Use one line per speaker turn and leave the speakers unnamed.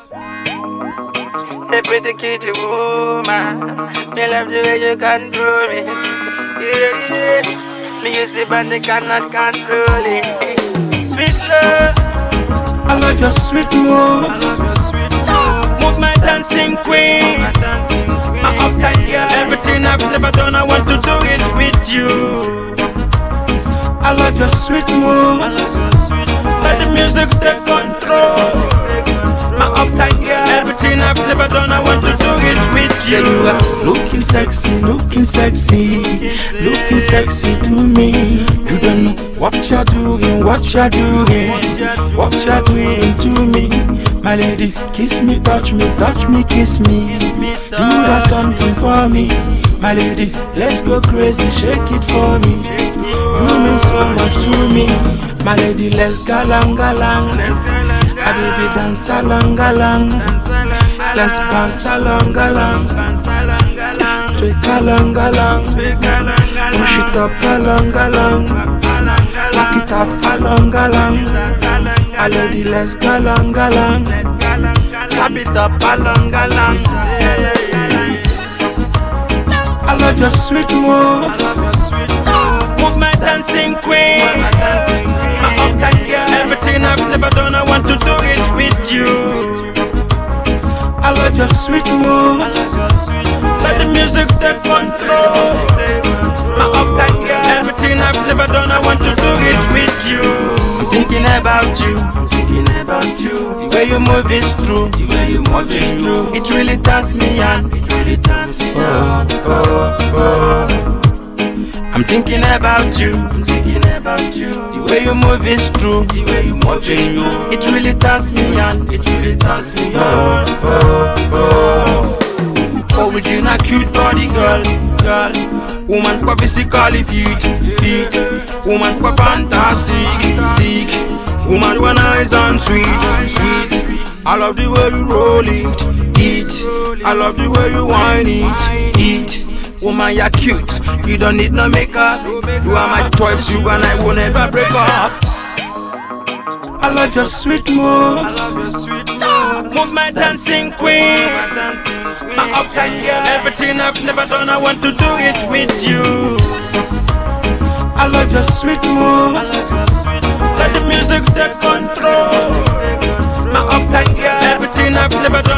Hey, pretty kitty woman, me love the way you control me. Yeah. Me use the band, they cannot control it. Sweet love,
I love your sweet moves.
move my dancing queen. My uptight girl, everything I've never done, I want to do it with you.
I love your sweet moves.
Let the music take control. My uptight girl, everything I've never done, I want to do it with you.
You are looking sexy, looking sexy, looking sexy to me. You don't know what you're doing, what you're doing, what you're doing to me. My lady, kiss me, touch me, kiss me. Do that something for me. My lady, let's go crazy, shake it for me. You mean so much to me. My lady, let's galang galang. I baby dance along along. Let's bounce along along. Tweak along along. Push it up along along. Lock it out along along. My lady, let's go along along.
Clap it up along along.
I love your sweet moves.
Move my dancing queen. My uptight girl, everything I've never done, I want to do it with you.
I love your sweet moves.
Let the music take control. My uptight girl, everything I've never done, I want to do it with you. I'm thinking about you, I'm thinking about you. The way you move is true, the way you move is true. It really turns me on, it really turns me on. I'm thinking about you, I'm thinking about you. The way you move is true, the way you move is true. It really turns me on, it really turns me on. Original cute body girl, girl. Woman kwa physically fit. Woman kwa fantastic. Woman when eyes on sweet. I love the way you roll it. I love the way you whine it. Woman, you're cute, you don't need no makeup. You are my choice, you and I will never break up.
I love your sweet moves.
Move my dancing queen. My uptight girl, everything I've never done, I want to do it with you.
I love your sweet moves.
Let the music take control. My uptight girl, everything I've never done,